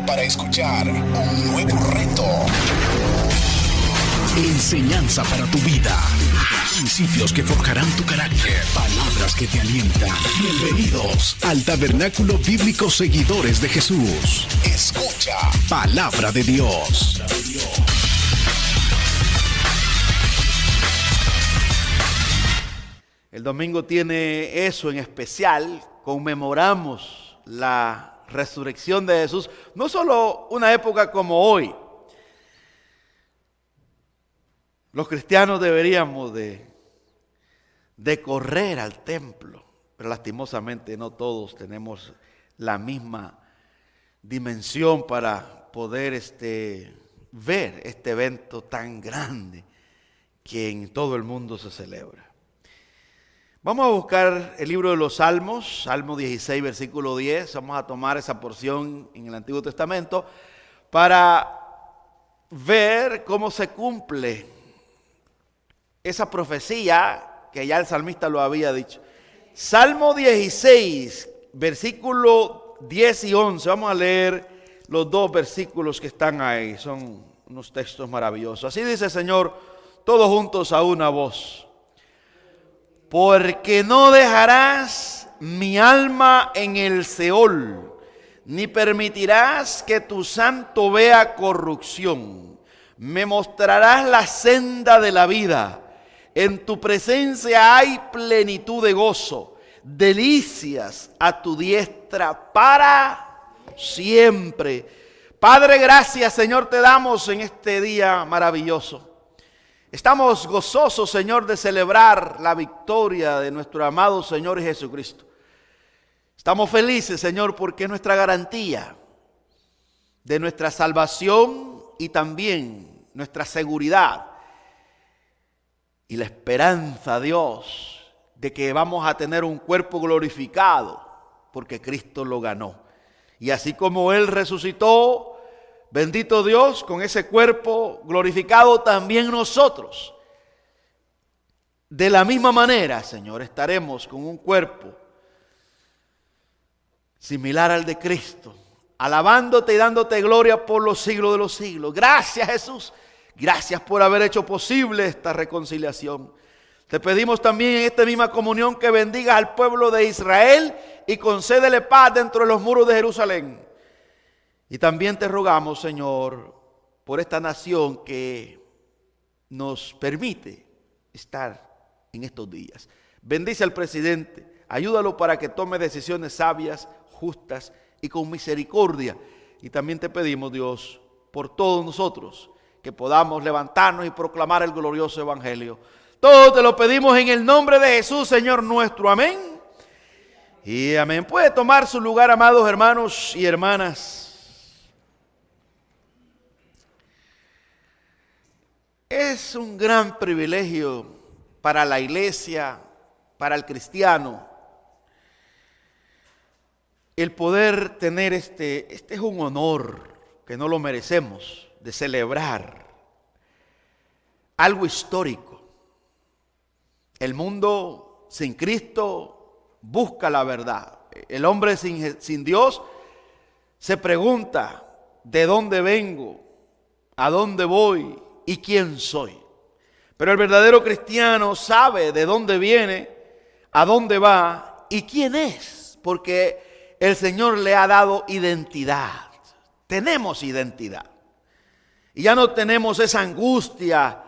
para escuchar un nuevo reto. Enseñanza para tu vida. Principios que forjarán tu carácter. Palabras que te alientan. Bienvenidos al Tabernáculo Bíblico Seguidores de Jesús. Escucha Palabra de Dios. El domingo tiene eso en especial. Conmemoramos la resurrección de Jesús. No solo una época como hoy. Los cristianos deberíamos de correr al templo, pero lastimosamente no todos tenemos la misma dimensión para poder ver este evento tan grande que en todo el mundo se celebra. Vamos a buscar el libro de los Salmos, Salmo 16, versículo 10. Vamos a tomar esa porción en el Antiguo Testamento para ver cómo se cumple esa profecía que ya el salmista lo había dicho. Salmo 16, versículo 10 y 11. Vamos a leer los dos versículos que están ahí. Son unos textos maravillosos. Así dice el Señor, todos juntos a una voz. Porque no dejarás mi alma en el Seol, ni permitirás que tu santo vea corrupción. Me mostrarás la senda de la vida. En tu presencia hay plenitud de gozo, delicias a tu diestra para siempre. Padre, gracias, Señor, te damos en este día maravilloso. Estamos gozosos, Señor, de celebrar la victoria de nuestro amado Señor Jesucristo. Estamos felices, Señor, porque es nuestra garantía de nuestra salvación y también nuestra seguridad. Y la esperanza, Dios, de que vamos a tener un cuerpo glorificado, porque Cristo lo ganó. Y así como Él resucitó, bendito Dios, con ese cuerpo glorificado también nosotros. De la misma manera, Señor, estaremos con un cuerpo similar al de Cristo, alabándote y dándote gloria por los siglos de los siglos. Gracias, Jesús. Gracias por haber hecho posible esta reconciliación. Te pedimos también en esta misma comunión que bendigas al pueblo de Israel y concédele paz dentro de los muros de Jerusalén. Y también te rogamos, Señor, por esta nación que nos permite estar en estos días. Bendice al presidente, ayúdalo para que tome decisiones sabias, justas y con misericordia. Y también te pedimos, Dios, por todos nosotros, que podamos levantarnos y proclamar el glorioso evangelio. Todo te lo pedimos en el nombre de Jesús, Señor nuestro. Amén. Y amén. Puede tomar su lugar, amados hermanos y hermanas. Es un gran privilegio para la iglesia, para el cristiano, el poder tener este es un honor que no lo merecemos, de celebrar algo histórico. El mundo sin Cristo busca la verdad. El hombre sin Dios se pregunta, ¿de dónde vengo? ¿A dónde voy? ¿Y quién soy? Pero el verdadero cristiano sabe de dónde viene, a dónde va y quién es, porque el Señor le ha dado identidad. Tenemos identidad. Y ya no tenemos esa angustia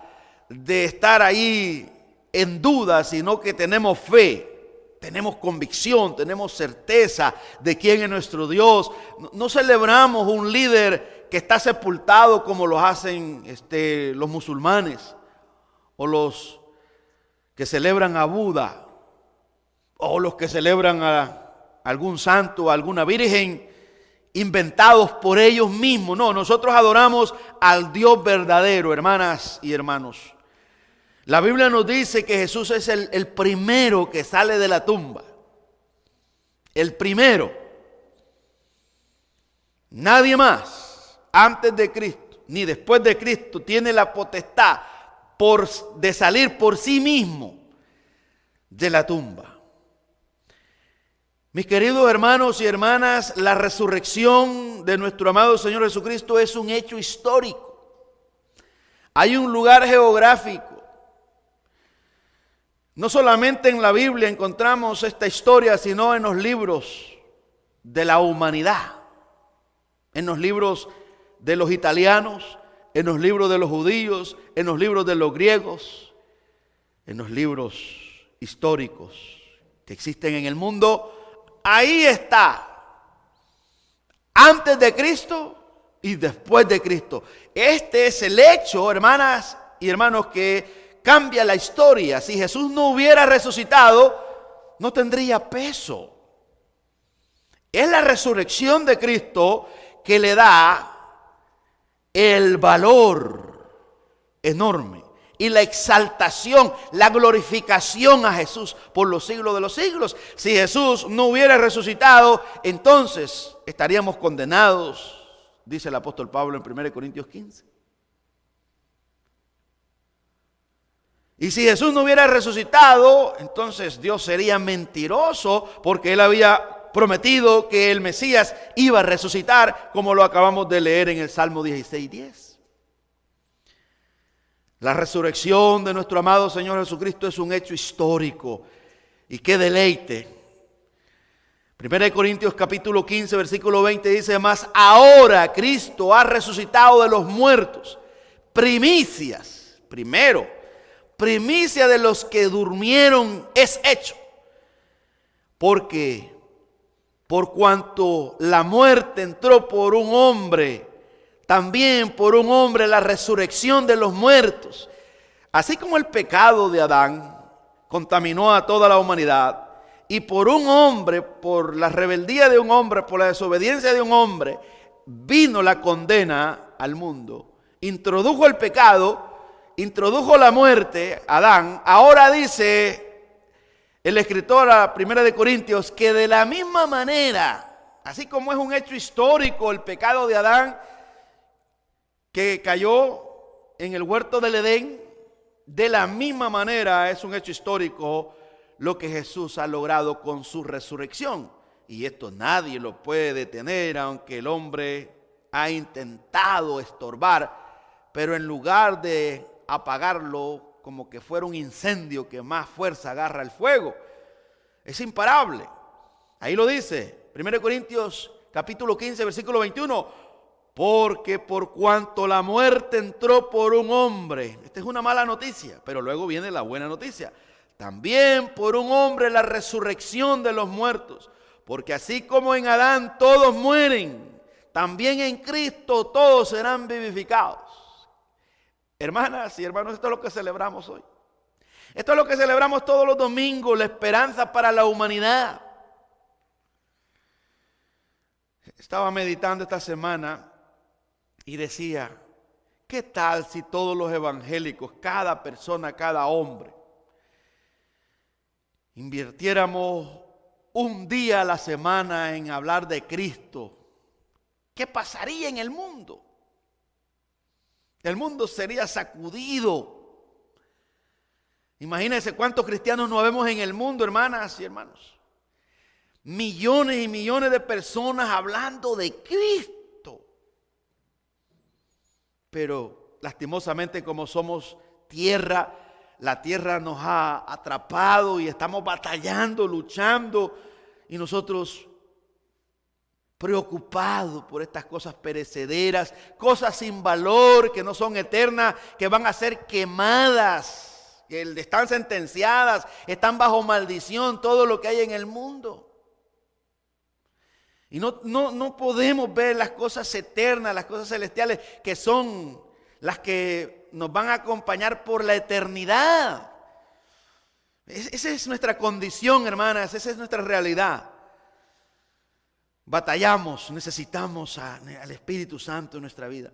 de estar ahí en duda, sino que tenemos fe, tenemos convicción, tenemos certeza de quién es nuestro Dios. No celebramos un líder que está sepultado como lo hacen los musulmanes o los que celebran a Buda o los que celebran a algún santo, a alguna virgen, inventados por ellos mismos. No, nosotros adoramos al Dios verdadero, hermanas y hermanos. La Biblia nos dice que Jesús es el primero que sale de la tumba. El primero. Nadie más, antes de Cristo, ni después de Cristo, tiene la potestad de salir por sí mismo de la tumba. Mis queridos hermanos y hermanas, la resurrección de nuestro amado Señor Jesucristo es un hecho histórico. Hay un lugar geográfico. No solamente en la Biblia encontramos esta historia, sino en los libros de la humanidad, en los libros de los italianos, en los libros de los judíos, en los libros de los griegos, en los libros históricos que existen en el mundo. Ahí está, antes de Cristo y después de Cristo. Este es el hecho, hermanas y hermanos, que cambia la historia. Si Jesús no hubiera resucitado, no tendría peso. Es la resurrección de Cristo que le da el valor enorme y la exaltación, la glorificación a Jesús por los siglos de los siglos. Si Jesús no hubiera resucitado, entonces estaríamos condenados, dice el apóstol Pablo en 1 Corintios 15. Y si Jesús no hubiera resucitado, entonces Dios sería mentiroso, porque Él había prometido que el Mesías iba a resucitar, como lo acabamos de leer en el Salmo 16:10. La resurrección de nuestro amado Señor Jesucristo es un hecho histórico. Y qué deleite. 1 Corintios capítulo 15, versículo 20 dice: mas ahora Cristo ha resucitado de los muertos, primicias, primicia de los que durmieron es hecho. Porque por cuanto la muerte entró por un hombre, también por un hombre la resurrección de los muertos. Así como el pecado de Adán contaminó a toda la humanidad, y por un hombre, por la rebeldía de un hombre, por la desobediencia de un hombre, vino la condena al mundo. Introdujo el pecado, introdujo la muerte, Adán. Ahora dice el escritor a 1 Corintios que de la misma manera, así como es un hecho histórico el pecado de Adán, que cayó en el huerto del Edén, de la misma manera es un hecho histórico lo que Jesús ha logrado con su resurrección. Y esto nadie lo puede detener, aunque el hombre ha intentado estorbar, pero en lugar de apagarlo como que fuera un incendio que más fuerza agarra el fuego, es imparable. Ahí lo dice 1 Corintios capítulo 15 versículo 21. Porque por cuanto la muerte entró por un hombre, esta es una mala noticia, pero luego viene la buena noticia, también por un hombre la resurrección de los muertos, porque así como en Adán todos mueren, también en Cristo todos serán vivificados. Hermanas y hermanos, esto es lo que celebramos hoy. Esto es lo que celebramos todos los domingos, la esperanza para la humanidad. Estaba meditando esta semana y decía, ¿qué tal si todos los evangélicos, cada persona, cada hombre, invirtiéramos un día a la semana en hablar de Cristo? ¿Qué pasaría en el mundo? El mundo sería sacudido. Imagínense cuántos cristianos no vemos en el mundo, hermanas y hermanos. Millones y millones de personas hablando de Cristo. Pero lastimosamente, como somos tierra, la tierra nos ha atrapado y estamos batallando, luchando, y nosotros preocupados por estas cosas perecederas, cosas sin valor, que no son eternas, que van a ser quemadas, que están sentenciadas, están bajo maldición, todo lo que hay en el mundo. Y no podemos ver las cosas eternas, las cosas celestiales, que son las que nos van a acompañar por la eternidad. Esa es nuestra condición, hermanas, esa es nuestra realidad. Batallamos, necesitamos al Espíritu Santo en nuestra vida.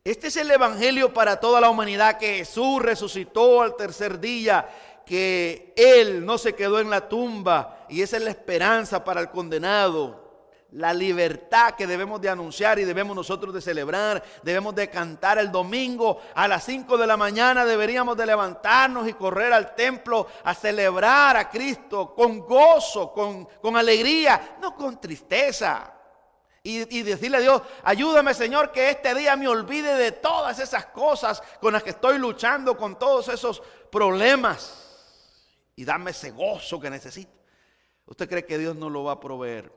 Este es el evangelio para toda la humanidad, que Jesús resucitó al tercer día, que Él no se quedó en la tumba, y esa es la esperanza para el condenado. la libertad que debemos de anunciar y debemos nosotros de celebrar. Debemos de cantar el domingo a las 5 de la mañana. Deberíamos de levantarnos y correr al templo a celebrar a Cristo con gozo, con alegría, no con tristeza. Y decirle a Dios, ayúdame Señor que este día me olvide de todas esas cosas con las que estoy luchando, con todos esos problemas. Y dame ese gozo que necesito. ¿Usted cree que Dios no lo va a proveer?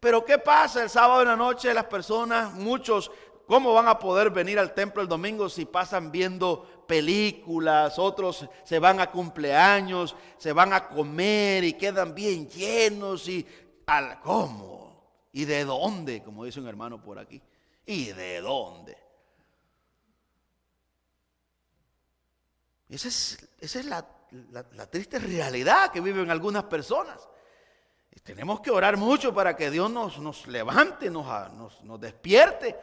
Pero ¿qué pasa el sábado en la noche? Las personas, muchos, ¿cómo van a poder venir al templo el domingo si pasan viendo películas? Otros se van a cumpleaños, se van a comer y quedan bien llenos. ¿Cómo? ¿Y de dónde? Como dice un hermano por aquí. ¿Y de dónde? Esa es la triste realidad que viven algunas personas. Tenemos que orar mucho para que Dios nos levante, nos despierte,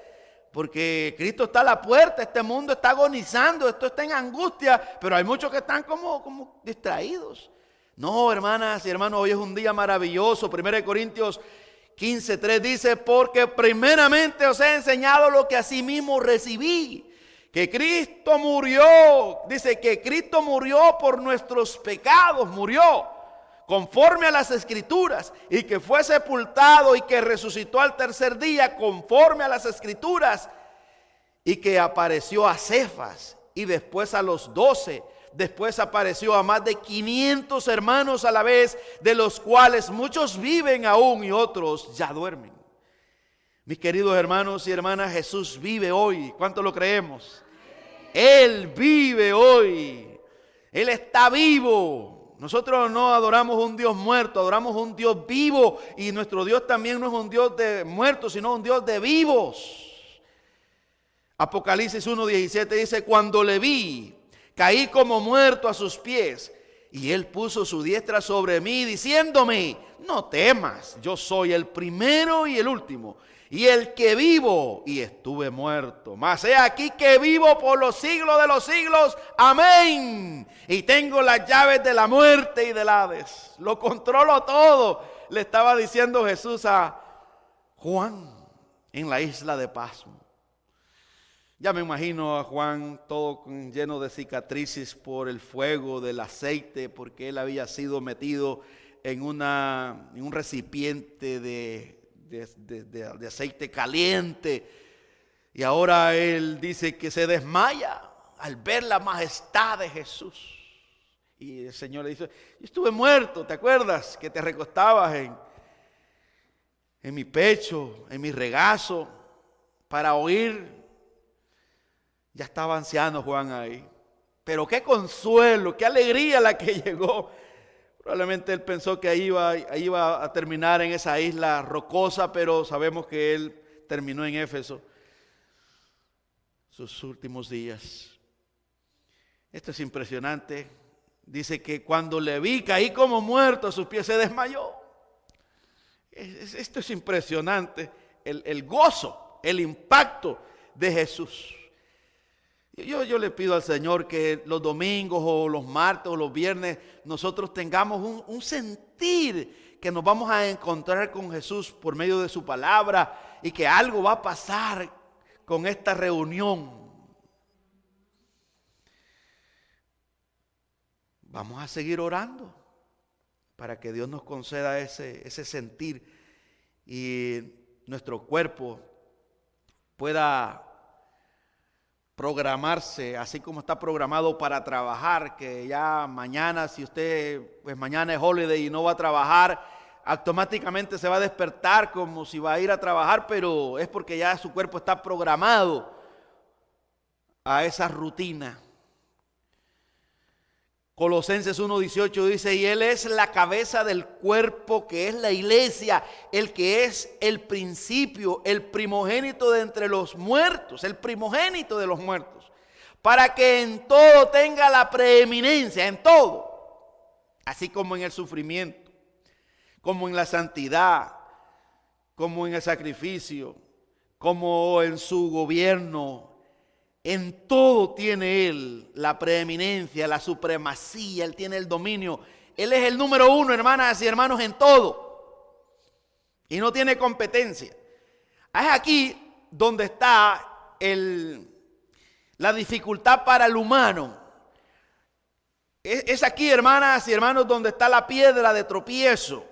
porque Cristo está a la puerta. Este mundo está agonizando, esto está en angustia, pero hay muchos que están como distraídos. No, hermanas y hermanos, hoy es un día maravilloso. 1 Corintios 15:3 dice, porque primeramente os he enseñado lo que asimismo recibí, que Cristo murió, dice que Cristo murió por nuestros pecados, murió conforme a las Escrituras, y que fue sepultado y que resucitó al tercer día conforme a las Escrituras, y que apareció a Cefas y después a los 12, después apareció a más de 500 hermanos a la vez, de los cuales muchos viven aún y otros ya duermen. Mis queridos hermanos y hermanas, Jesús vive hoy. ¿Cuánto lo creemos? Él vive hoy. Él está vivo. Nosotros no adoramos un Dios muerto, adoramos un Dios vivo. Y nuestro Dios también no es un Dios de muertos, sino un Dios de vivos. Apocalipsis 1:17 dice, cuando le vi, caí como muerto a sus pies. Y él puso su diestra sobre mí, diciéndome, no temas, yo soy el primero y el último, y el que vivo y estuve muerto. Mas he aquí que vivo por los siglos de los siglos. Amén. Y tengo las llaves de la muerte y del Hades. Lo controlo todo. Le estaba diciendo Jesús a Juan en la isla de Pasmo. Ya me imagino a Juan todo lleno de cicatrices por el fuego del aceite, porque él había sido metido en un recipiente de aceite caliente, y ahora él dice que se desmaya al ver la majestad de Jesús. Y el Señor le dice, yo estuve muerto, ¿te acuerdas? Que te recostabas en mi pecho, en mi regazo, para oír. Ya estaba anciano Juan ahí, pero qué consuelo, qué alegría la que llegó. Probablemente él pensó que ahí iba a terminar en esa isla rocosa, pero sabemos que él terminó en Éfeso sus últimos días. Esto es impresionante. Dice que cuando le vi, caí como muerto a sus pies, se desmayó. Esto es impresionante, el gozo, el impacto de Jesús. Yo le pido al Señor que los domingos o los martes o los viernes nosotros tengamos un sentir que nos vamos a encontrar con Jesús por medio de su palabra, y que algo va a pasar con esta reunión. Vamos a seguir orando para que Dios nos conceda ese sentir y nuestro cuerpo pueda programarse así como está programado para trabajar, que ya mañana, si usted, pues mañana es holiday y no va a trabajar, automáticamente se va a despertar como si va a ir a trabajar, pero es porque ya su cuerpo está programado a esa rutina. Colosenses 1:18 dice, y Él es la cabeza del cuerpo, que es la iglesia, el que es el principio, el primogénito de entre los muertos, el primogénito de los muertos, para que en todo tenga la preeminencia, en todo, así como en el sufrimiento, como en la santidad, como en el sacrificio, como en su gobierno. En todo tiene Él la preeminencia, la supremacía, Él tiene el dominio. Él es el número uno, hermanas y hermanos, en todo. y no tiene competencia. Es aquí donde está la dificultad para el humano. Es aquí, hermanas y hermanos, donde está la piedra de tropiezo.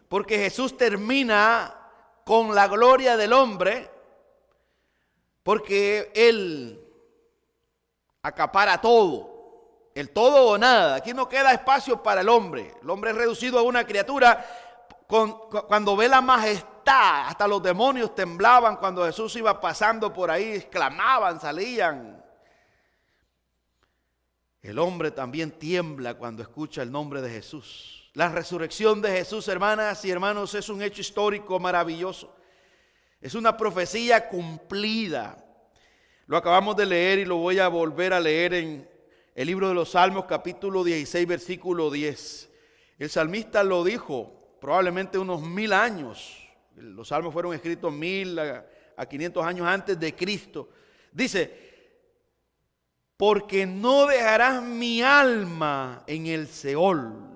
Porque Jesús termina con la gloria del hombre, porque Él acapara todo, el todo o nada. Aquí no queda espacio para el hombre. El hombre es reducido a una criatura. Cuando ve la majestad, hasta los demonios temblaban cuando Jesús iba pasando por ahí, exclamaban, salían. El hombre también tiembla cuando escucha el nombre de Jesús. La resurrección de Jesús, hermanas y hermanos, es un hecho histórico maravilloso. Es una profecía cumplida. Lo acabamos de leer y lo voy a volver a leer en el libro de los Salmos, capítulo 16, versículo 10. El salmista lo dijo probablemente unos 1000 años. Los salmos fueron escritos 1000 a 500 años antes de Cristo. Dice: porque no dejarás mi alma en el Seol.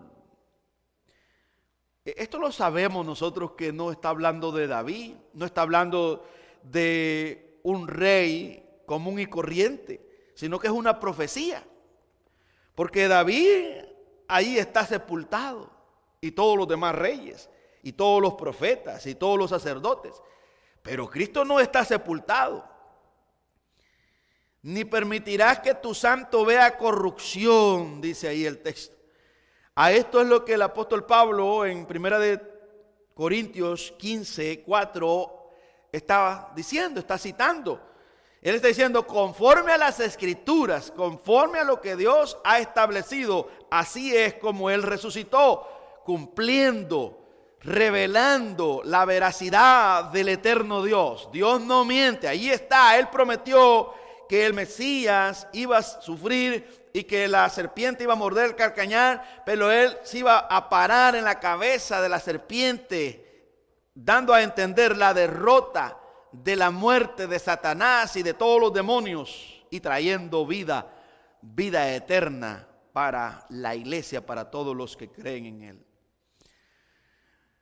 Esto lo sabemos nosotros, que no está hablando de David, no está hablando de un rey común y corriente, sino que es una profecía. Porque David ahí está sepultado, y todos los demás reyes, y todos los profetas, y todos los sacerdotes. Pero Cristo no está sepultado. Ni permitirás que tu santo vea corrupción, dice ahí el texto. A esto es lo que el apóstol Pablo en 1 Corintios 15, 4 está diciendo, está citando. Él está diciendo: conforme a las escrituras, conforme a lo que Dios ha establecido, así es como Él resucitó, cumpliendo, revelando la veracidad del eterno Dios. Dios no miente, ahí está. Él prometió que el Mesías iba a sufrir y que la serpiente iba a morder el carcañar, pero Él se iba a parar en la cabeza de la serpiente, dando a entender la derrota de la muerte de Satanás y de todos los demonios, y trayendo vida eterna para la iglesia, para todos los que creen en Él.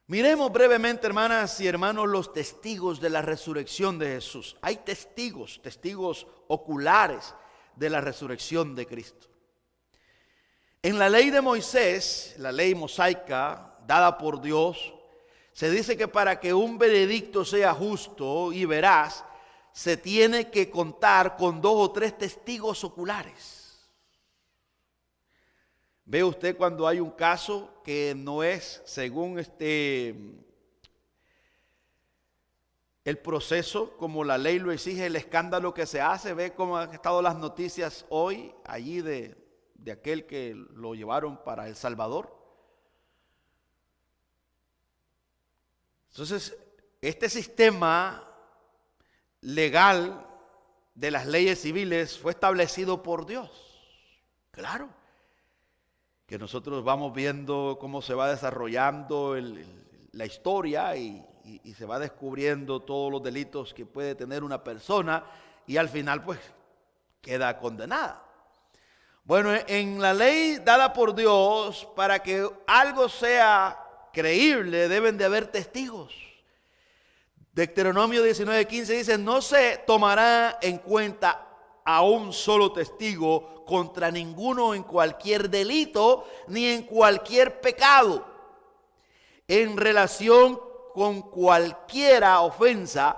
Miremos brevemente, hermanas y hermanos, los testigos de la resurrección de Jesús. Hay testigos oculares de la resurrección de Cristo. En la ley de Moisés, la ley mosaica dada por Dios, se dice que para que un veredicto sea justo y veraz, se tiene que contar con 2 o 3 testigos oculares. Ve usted cuando hay un caso que no es según el proceso, como la ley lo exige, el escándalo que se hace. Ve cómo han estado las noticias hoy allí de aquel que lo llevaron para El Salvador. Entonces, este sistema legal de las leyes civiles fue establecido por Dios. Claro que nosotros vamos viendo cómo se va desarrollando la historia y se va descubriendo todos los delitos que puede tener una persona, y al final pues queda condenada. Bueno, en la ley dada por Dios, para que algo sea creíble deben de haber testigos. Deuteronomio 19:15 dice: no se tomará en cuenta a un solo testigo contra ninguno en cualquier delito ni en cualquier pecado, en relación con cualquiera ofensa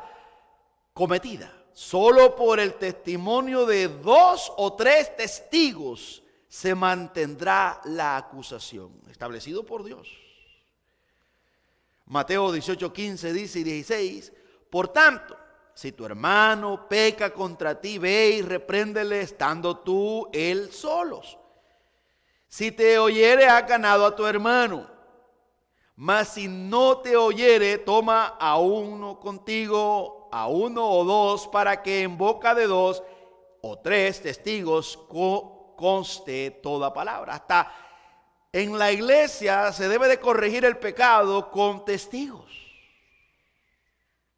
cometida. Solo por el testimonio de 2 o 3 testigos se mantendrá la acusación, establecido por Dios. Mateo 18:15 dice y 16: por tanto, si tu hermano peca contra ti, ve y repréndele estando tú él solos. Si te oyere, has ganado a tu hermano. Mas si no te oyere, toma a uno contigo, a 1 o 2, para que en boca de 2 o 3 testigos conste toda palabra. Hasta en la iglesia se debe de corregir el pecado con testigos.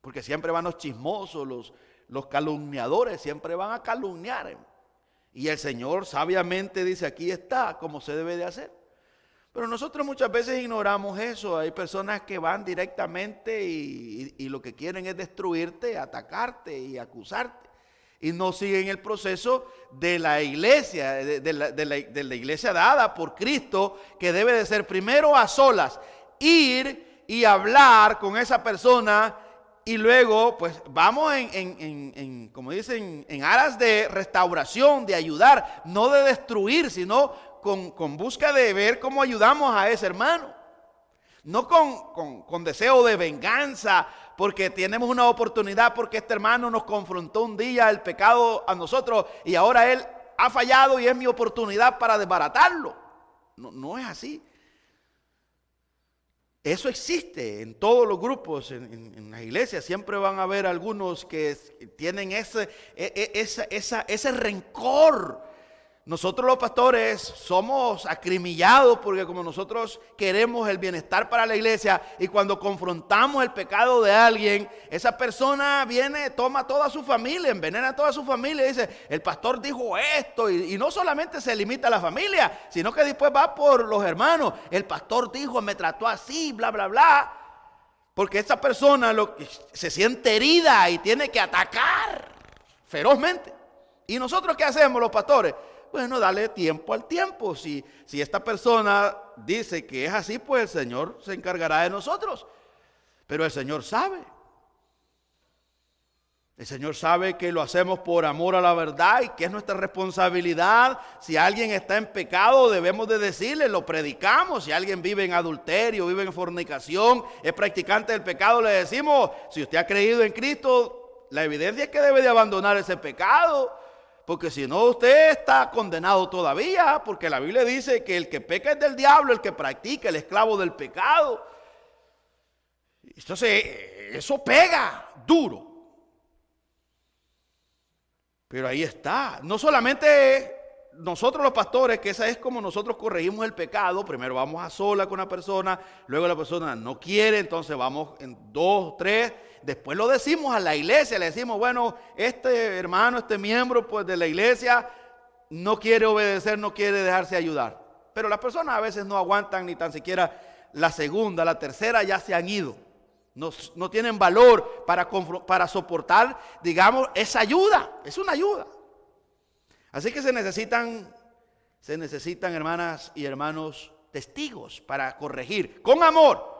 Porque siempre van los chismosos, los calumniadores, siempre van a calumniar. Y el Señor sabiamente dice: aquí está como se debe de hacer. Pero nosotros muchas veces ignoramos eso. Hay personas que van directamente y lo que quieren es destruirte, atacarte y acusarte. Y no siguen el proceso de la iglesia, de la iglesia dada por Cristo, que debe de ser primero a solas, ir y hablar con esa persona y luego pues vamos como dicen, en aras de restauración, de ayudar, no de destruir, sino con busca de ver cómo ayudamos a ese hermano. No con deseo de venganza, porque tenemos una oportunidad, porque este hermano nos confrontó un día el pecado a nosotros y ahora él ha fallado y es mi oportunidad para desbaratarlo. No es así. Eso existe en todos los grupos, en las iglesias. Siempre van a haber algunos que tienen ese rencor. Nosotros los pastores somos acrimillados porque como nosotros queremos el bienestar para la iglesia y cuando confrontamos el pecado de alguien, esa persona viene, toma toda su familia, envenena a toda su familia y dice, el pastor dijo esto y no solamente se limita a la familia, sino que después va por los hermanos. El pastor dijo, me trató así, bla, bla, bla. Porque esa persona se siente herida y tiene que atacar ferozmente. ¿Y nosotros qué hacemos los pastores? Bueno, dale tiempo al tiempo. Si esta persona dice que es así, pues el Señor se encargará de nosotros. Pero el Señor sabe. El Señor sabe que lo hacemos por amor a la verdad y que es nuestra responsabilidad. Si alguien está en pecado, debemos de decirle, lo predicamos. Si alguien vive en adulterio, vive en fornicación, es practicante del pecado, le decimos, si usted ha creído en Cristo, la evidencia es que debe de abandonar ese pecado. Porque si no, usted está condenado todavía, porque la Biblia dice que el que peca es del diablo, el que practica, el esclavo del pecado. Entonces, eso pega duro. Pero ahí está. No solamente nosotros los pastores, que esa es como nosotros corregimos el pecado. Primero vamos a sola con una persona, luego la persona no quiere, entonces vamos en 2, 3. Después lo decimos a la iglesia, le decimos, bueno, este hermano, este miembro pues, de la iglesia no quiere obedecer, no quiere dejarse ayudar. Pero las personas a veces no aguantan ni tan siquiera la segunda, la tercera ya se han ido. No tienen valor para soportar, digamos, esa ayuda. Es una ayuda. Así que se necesitan, hermanas y hermanos, testigos para corregir con amor.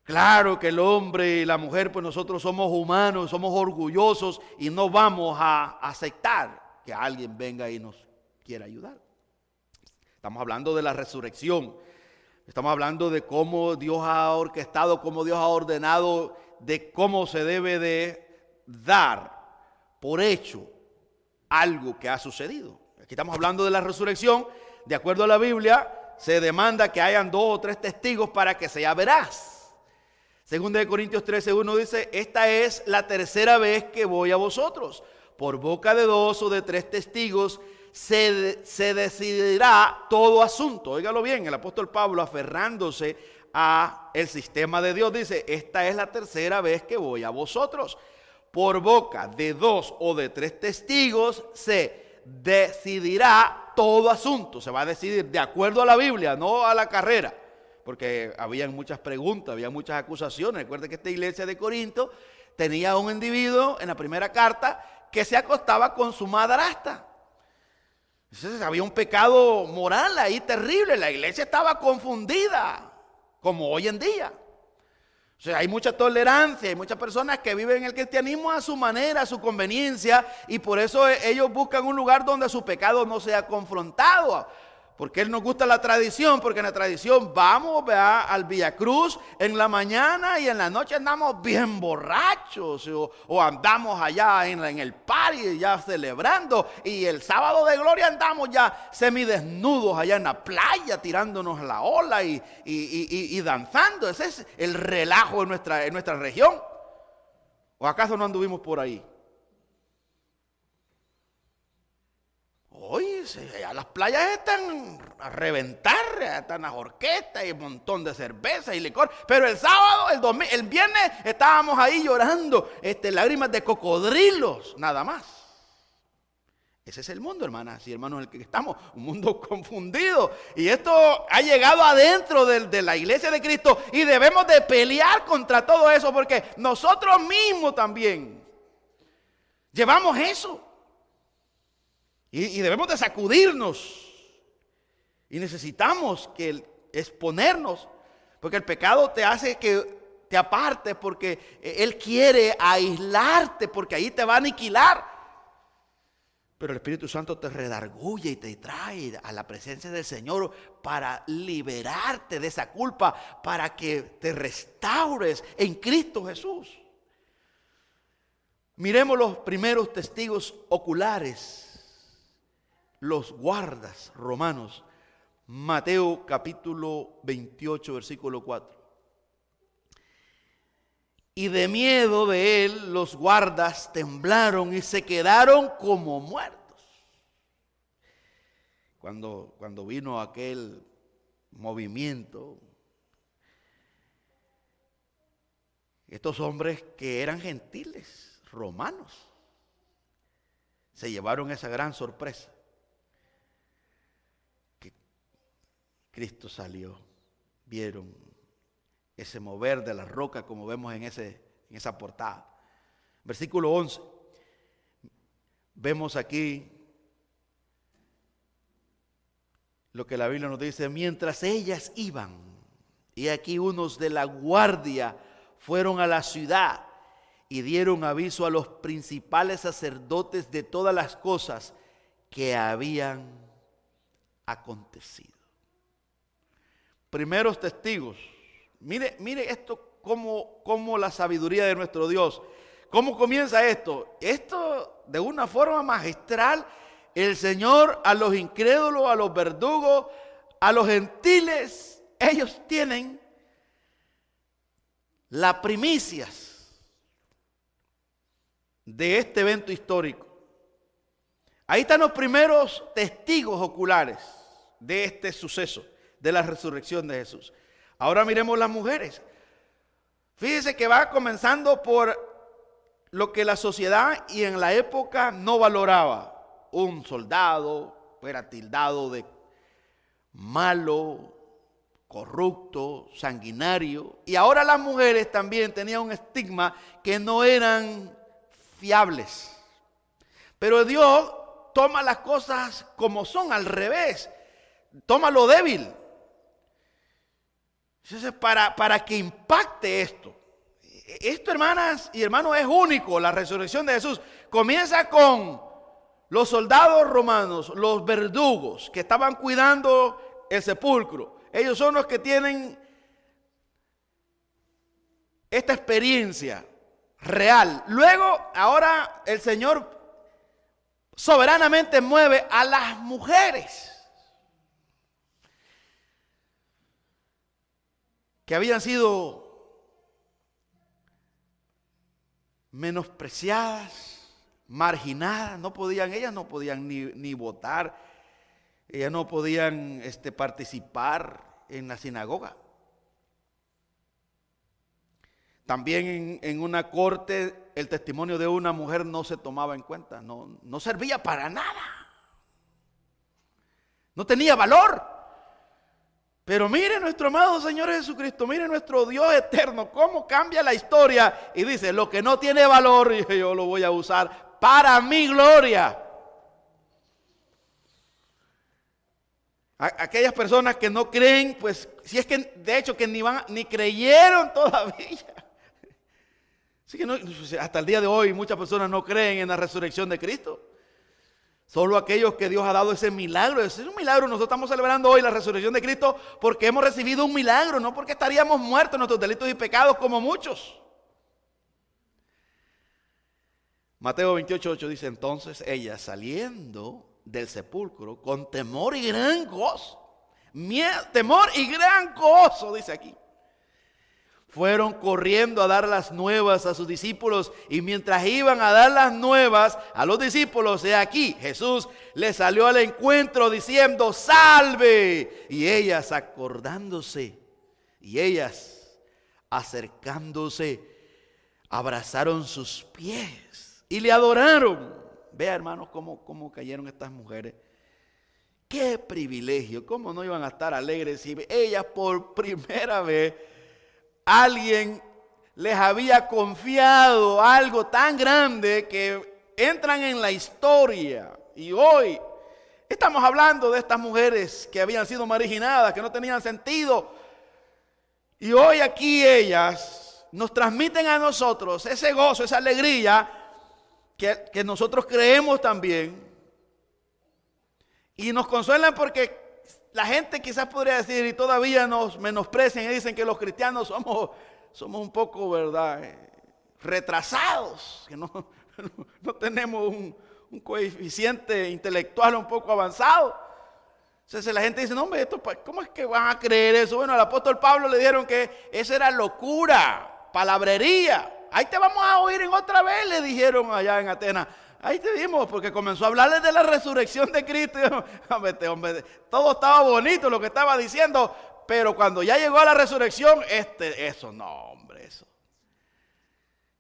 Claro que el hombre y la mujer, pues nosotros somos humanos, somos orgullosos y no vamos a aceptar que alguien venga y nos quiera ayudar. Estamos hablando de la resurrección. Estamos hablando de cómo Dios ha orquestado, cómo Dios ha ordenado, de cómo se debe de dar por hecho algo que ha sucedido. Aquí estamos hablando de la resurrección. De acuerdo a la Biblia, se demanda que hayan 2 o 3 testigos para que sea veraz. Segunda de Corintios 13:1 dice, esta es la tercera vez que voy a vosotros. Por boca de 2 o de 3 testigos se decidirá todo asunto. Óigalo bien, el apóstol Pablo, aferrándose a el sistema de Dios, dice, esta es la tercera vez que voy a vosotros. Por boca de 2 o de 3 testigos se decidirá todo asunto. Se va a decidir de acuerdo a la Biblia, no a la carrera. Porque habían muchas preguntas, había muchas acusaciones. Recuerden que esta iglesia de Corinto tenía un individuo en la primera carta que se acostaba con su madrastra. Entonces había un pecado moral ahí terrible. La iglesia estaba confundida, como hoy en día. O sea, hay mucha tolerancia, hay muchas personas que viven el cristianismo a su manera, a su conveniencia, y por eso ellos buscan un lugar donde su pecado no sea confrontado. Porque nos gusta la tradición, porque en la tradición vamos al Villa Cruz en la mañana y en la noche andamos bien borrachos o andamos allá en el party ya celebrando y el sábado de gloria andamos ya semidesnudos allá en la playa tirándonos la ola y danzando. Ese es el relajo en nuestra región. ¿O acaso no anduvimos por ahí? Oye, las playas están a reventar, están las orquestas y un montón de cerveza y licor. Pero el sábado, el viernes estábamos ahí llorando, lágrimas de cocodrilos, nada más. Ese es el mundo, hermanas y hermanos, en el que estamos, un mundo confundido. Y esto ha llegado adentro de la iglesia de Cristo y debemos de pelear contra todo eso porque nosotros mismos también llevamos eso. Y debemos de sacudirnos y necesitamos exponernos porque el pecado te hace que te apartes porque Él quiere aislarte porque ahí te va a aniquilar. Pero el Espíritu Santo te redarguye y te trae a la presencia del Señor para liberarte de esa culpa, para que te restaures en Cristo Jesús. Miremos los primeros testigos oculares, los guardas romanos. Mateo capítulo 28, versículo 4. Y de miedo de él, los guardas temblaron y se quedaron como muertos. Cuando vino aquel movimiento, estos hombres que eran gentiles, romanos, se llevaron esa gran sorpresa. Que Cristo salió, vieron ese mover de la roca como vemos en esa portada. Versículo 11. Vemos aquí lo que la Biblia nos dice. Mientras ellas iban, y aquí unos de la guardia fueron a la ciudad y dieron aviso a los principales sacerdotes de todas las cosas que habían acontecido. Primeros testigos. Mire esto como la sabiduría de nuestro Dios. ¿Cómo comienza esto? Esto de una forma magistral. El Señor a los incrédulos, a los verdugos, a los gentiles, ellos tienen las primicias de este evento histórico. Ahí están los primeros testigos oculares de este suceso, de la resurrección de Jesús. Ahora miremos las mujeres. Fíjense que va comenzando por lo que la sociedad y en la época no valoraba. Un soldado era tildado de malo, corrupto, sanguinario. Y ahora las mujeres también tenían un estigma que no eran fiables. Pero Dios toma las cosas como son, al revés. Toma lo débil. Entonces, para que impacte esto. Esto, hermanas y hermanos, es único, la resurrección de Jesús. Comienza con los soldados romanos, los verdugos que estaban cuidando el sepulcro. Ellos son los que tienen esta experiencia real. Luego, ahora el Señor soberanamente mueve a las mujeres que habían sido menospreciadas, marginadas, ellas no podían ni votar, ellas no podían participar en la sinagoga. También en una corte el testimonio de una mujer no se tomaba en cuenta, no servía para nada, no tenía valor. Pero mire nuestro amado Señor Jesucristo, mire nuestro Dios eterno, cómo cambia la historia y dice, lo que no tiene valor, yo lo voy a usar para mi gloria. Aquellas personas que no creen, pues, si es que de hecho que ni creyeron todavía. Así que hasta el día de hoy muchas personas no creen en la resurrección de Cristo. Solo aquellos que Dios ha dado ese milagro. Ese es un milagro. Nosotros estamos celebrando hoy la resurrección de Cristo porque hemos recibido un milagro, no porque estaríamos muertos en nuestros delitos y pecados como muchos. Mateo 28:8 dice, entonces ella saliendo del sepulcro con temor y gran gozo. Temor y gran gozo, dice aquí. Fueron corriendo a dar las nuevas a sus discípulos y mientras iban a dar las nuevas a los discípulos, he aquí, Jesús les salió al encuentro diciendo, ¡salve! Y ellas acordándose, y ellas acercándose, abrazaron sus pies y le adoraron. vea, hermanos, cómo cayeron estas mujeres. Qué privilegio, cómo no iban a estar alegres si ellas por primera vez alguien les había confiado algo tan grande que entran en la historia. Y hoy estamos hablando de estas mujeres que habían sido marginadas, que no tenían sentido. Y hoy aquí ellas nos transmiten a nosotros ese gozo, esa alegría que nosotros creemos también. Y nos consuelan porque la gente quizás podría decir, y todavía nos menosprecian y dicen que los cristianos somos un poco, ¿verdad?, retrasados, que no tenemos un coeficiente intelectual un poco avanzado. Entonces la gente dice, no hombre, ¿cómo es que van a creer eso? Bueno, al apóstol Pablo le dijeron que eso era locura, palabrería. Ahí te vamos a oír en otra vez, le dijeron allá en Atenas. Ahí te vimos, porque comenzó a hablarles de la resurrección de Cristo. Hombre, todo estaba bonito lo que estaba diciendo, pero cuando ya llegó a la resurrección, eso no, hombre,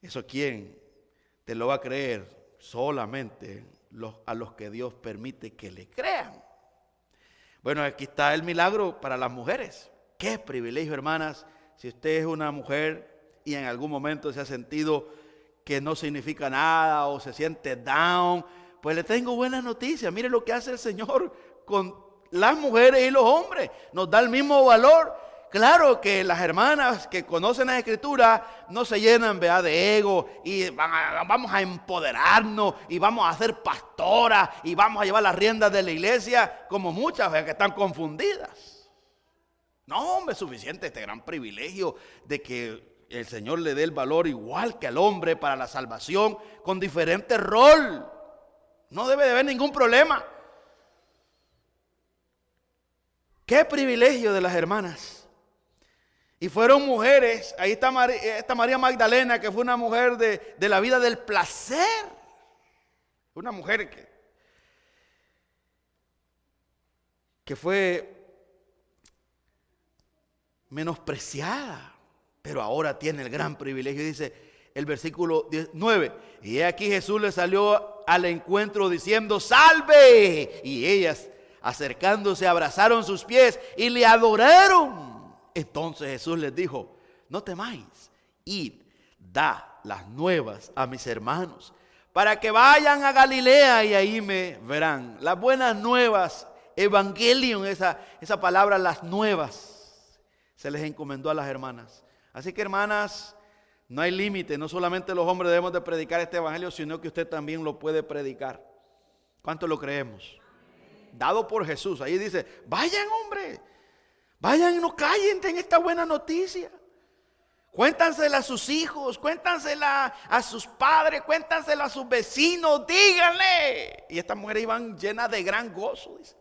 eso ¿quién te lo va a creer? Solamente a los que Dios permite que le crean. Bueno, aquí está el milagro para las mujeres. Qué privilegio, hermanas, si usted es una mujer y en algún momento se ha sentido que no significa nada o se siente down, pues le tengo buenas noticias. Mire lo que hace el Señor con las mujeres y los hombres. Nos da el mismo valor. Claro que las hermanas que conocen la Escritura no se llenan, ¿verdad?, de ego y vamos a empoderarnos y vamos a ser pastoras y vamos a llevar las riendas de la iglesia, como muchas que están confundidas. No, hombre, es suficiente este gran privilegio de que el Señor le dé el valor igual que al hombre para la salvación, con diferente rol. No debe de haber ningún problema. Qué privilegio de las hermanas. Y fueron mujeres. Ahí está esta María Magdalena, que fue una mujer de la vida del placer. Una mujer que fue menospreciada, pero ahora tiene el gran privilegio. Dice el versículo 9: y aquí Jesús le salió al encuentro diciendo, ¡salve! Y ellas, acercándose, abrazaron sus pies y le adoraron. Entonces Jesús les dijo, no temáis, id, da las nuevas a mis hermanos, para que vayan a Galilea y ahí me verán. Las buenas nuevas, evangelion, esa palabra, las nuevas, se les encomendó a las hermanas. Así que, hermanas, no hay límite. No solamente los hombres debemos de predicar este evangelio, sino que usted también lo puede predicar. ¿Cuánto lo creemos? Dado por Jesús. Ahí dice, vayan, hombre, vayan y no callen en esta buena noticia. Cuéntansela a sus hijos, cuéntansela a sus padres, cuéntansela a sus vecinos, díganle. Y estas mujeres iban llenas de gran gozo, dice,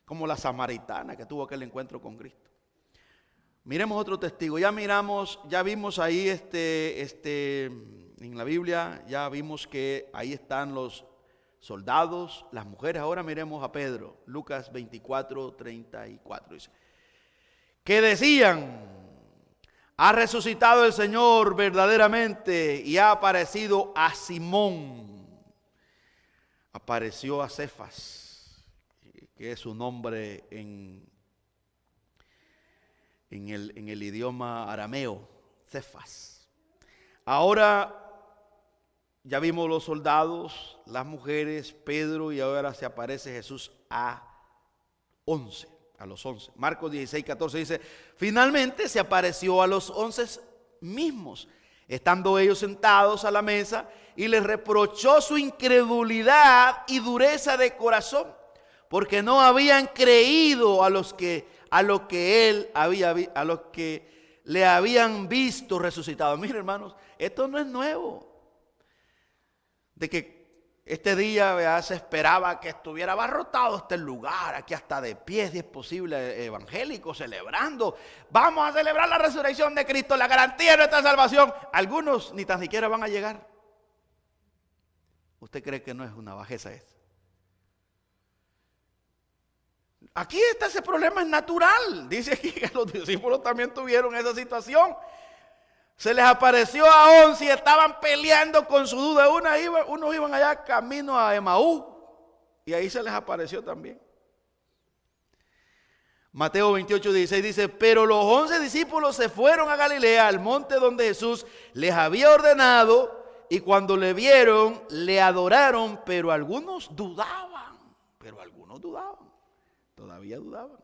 como la samaritana que tuvo aquel encuentro con Cristo. Miremos otro testigo. Ya vimos ahí en la Biblia, ya vimos que ahí están los soldados, las mujeres. Ahora miremos a Pedro, Lucas 24:34 dice, que decían, ha resucitado el Señor verdaderamente y ha aparecido a Simón. Apareció a Cefas, que es su nombre en el idioma arameo, Cefas. Ahora ya vimos los soldados, las mujeres, Pedro, y ahora se aparece Jesús a los 11. Marcos 16:14 dice, finalmente se apareció a los 11 mismos, estando ellos sentados a la mesa, y les reprochó su incredulidad y dureza de corazón, porque no habían creído a los que le habían visto resucitado. Miren, hermanos, esto no es nuevo. De que este día se esperaba que estuviera abarrotado este lugar, aquí hasta de pie, si es posible, evangélico, celebrando. Vamos a celebrar la resurrección de Cristo, la garantía de nuestra salvación. Algunos ni tan siquiera van a llegar. ¿Usted cree que no es una bajeza esto? Aquí está, ese problema es natural. Dice aquí que los discípulos también tuvieron esa situación. Se les apareció a 11 y estaban peleando con su duda. Unos iban allá camino a Emaú y ahí se les apareció también. Mateo 28:16 dice: pero los 11 discípulos se fueron a Galilea, al monte donde Jesús les había ordenado, y cuando le vieron, le adoraron, pero algunos dudaban. Todavía dudaban.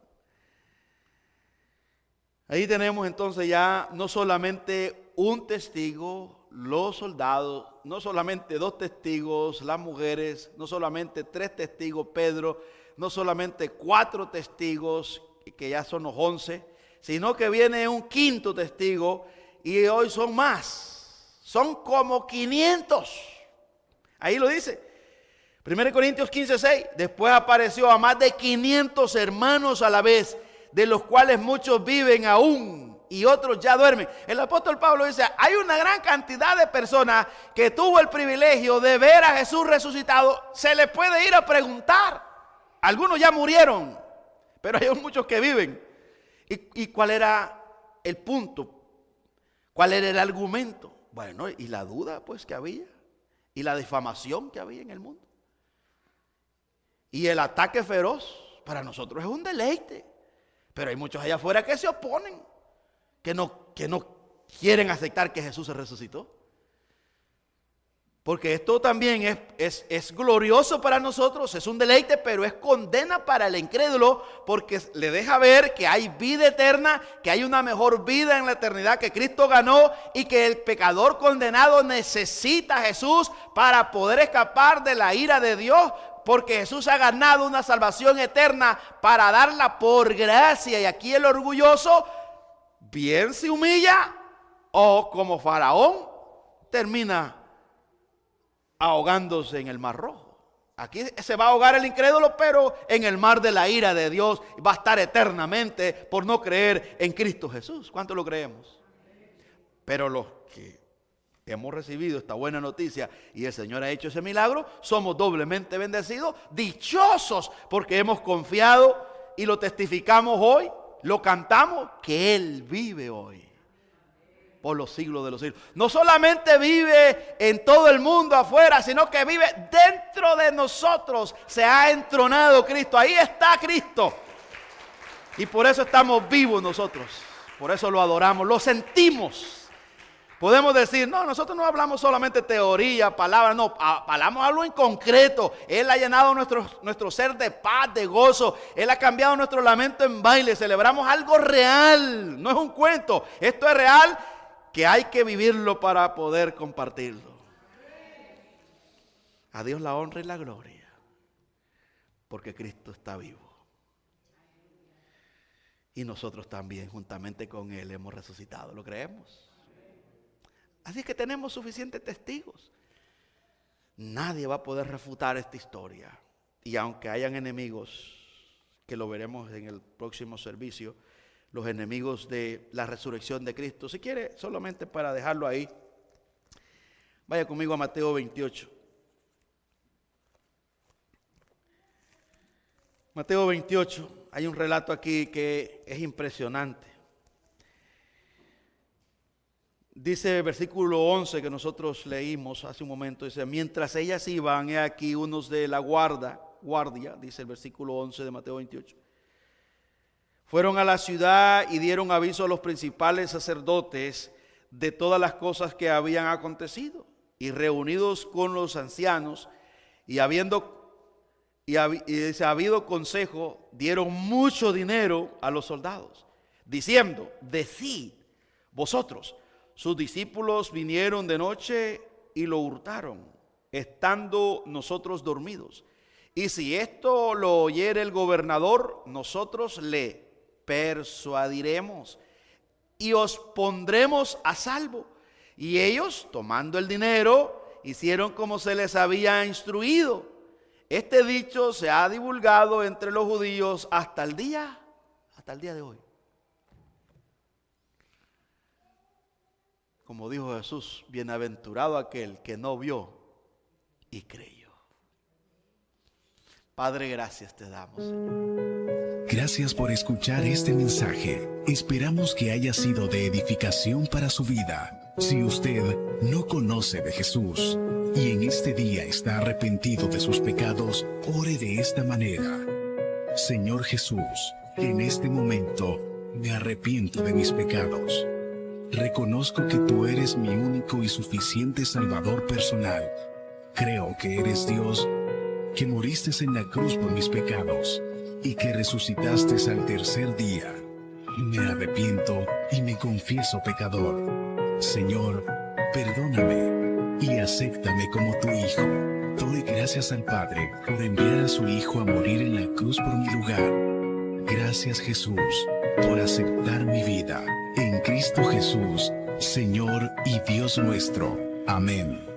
Ahí tenemos entonces ya no solamente un testigo, los soldados, no solamente 2 testigos, las mujeres, no solamente 3 testigos, Pedro, no solamente 4 testigos, que ya son los 11, sino que viene un 5.º testigo y hoy son más, son como 500. Ahí lo dice, 1 Corintios 15:6, después apareció a más de 500 hermanos a la vez, de los cuales muchos viven aún y otros ya duermen. El apóstol Pablo dice, hay una gran cantidad de personas que tuvo el privilegio de ver a Jesús resucitado. Se le puede ir a preguntar, algunos ya murieron, pero hay muchos que viven. ¿Y cuál era el punto? ¿Cuál era el argumento? Bueno, y la duda pues que había, y la difamación que había en el mundo, y el ataque feroz. Para nosotros es un deleite, pero hay muchos allá afuera que se oponen, que no quieren aceptar que Jesús se resucitó. Porque esto también es glorioso para nosotros, es un deleite, pero es condena para el incrédulo, porque le deja ver que hay vida eterna, que hay una mejor vida en la eternidad que Cristo ganó, y que el pecador condenado necesita a Jesús para poder escapar de la ira de Dios, porque Jesús ha ganado una salvación eterna para darla por gracia. Y aquí el orgulloso bien se humilla, o como Faraón termina ahogándose en el mar rojo. Aquí se va a ahogar el incrédulo, pero en el mar de la ira de Dios va a estar eternamente por no creer en Cristo Jesús. ¿Cuánto lo creemos? Pero los que hemos recibido esta buena noticia y el Señor ha hecho ese milagro, somos doblemente bendecidos, dichosos, porque hemos confiado y lo testificamos hoy, lo cantamos, que Él vive hoy por los siglos de los siglos. No solamente vive en todo el mundo afuera, sino que vive dentro de nosotros. Se ha entronado Cristo, ahí está Cristo, y por eso estamos vivos nosotros, por eso lo adoramos, lo sentimos. Podemos decir, no, nosotros no hablamos solamente teoría, palabras, no, hablamos algo en concreto. Él ha llenado nuestro ser de paz, de gozo. Él ha cambiado nuestro lamento en baile. Celebramos algo real, no es un cuento. Esto es real, que hay que vivirlo para poder compartirlo. A Dios la honra y la gloria, porque Cristo está vivo. Y nosotros también, juntamente con Él, hemos resucitado. ¿Lo creemos? Así que tenemos suficientes testigos. Nadie va a poder refutar esta historia. Y aunque hayan enemigos, que lo veremos en el próximo servicio, los enemigos de la resurrección de Cristo. Si quiere, solamente para dejarlo ahí, vaya conmigo a Mateo 28. Mateo 28, hay un relato aquí que es impresionante. Dice el versículo 11 que nosotros leímos hace un momento, dice, mientras ellas iban, he aquí unos de la guardia, dice el versículo 11 de Mateo 28. Fueron a la ciudad y dieron aviso a los principales sacerdotes de todas las cosas que habían acontecido. Y reunidos con los ancianos y habido consejo, dieron mucho dinero a los soldados, diciendo, decid vosotros, sus discípulos vinieron de noche y lo hurtaron, estando nosotros dormidos. Y si esto lo oyere el gobernador, nosotros le persuadiremos y os pondremos a salvo. Y ellos, tomando el dinero, hicieron como se les había instruido. Este dicho se ha divulgado entre los judíos hasta el día de hoy. Como dijo Jesús, bienaventurado aquel que no vio y creyó. Padre, gracias te damos, Señor. Gracias por escuchar este mensaje. Esperamos que haya sido de edificación para su vida. Si usted no conoce de Jesús y en este día está arrepentido de sus pecados, ore de esta manera. Señor Jesús, en este momento me arrepiento de mis pecados. Reconozco que tú eres mi único y suficiente Salvador personal. Creo que eres Dios, que moriste en la cruz por mis pecados y que resucitaste al tercer día. Me arrepiento y me confieso pecador. Señor, perdóname y acéptame como tu Hijo. Doy gracias al Padre por enviar a su Hijo a morir en la cruz por mi lugar. Gracias, Jesús, por aceptar mi vida. En Cristo Jesús, Señor y Dios nuestro. Amén.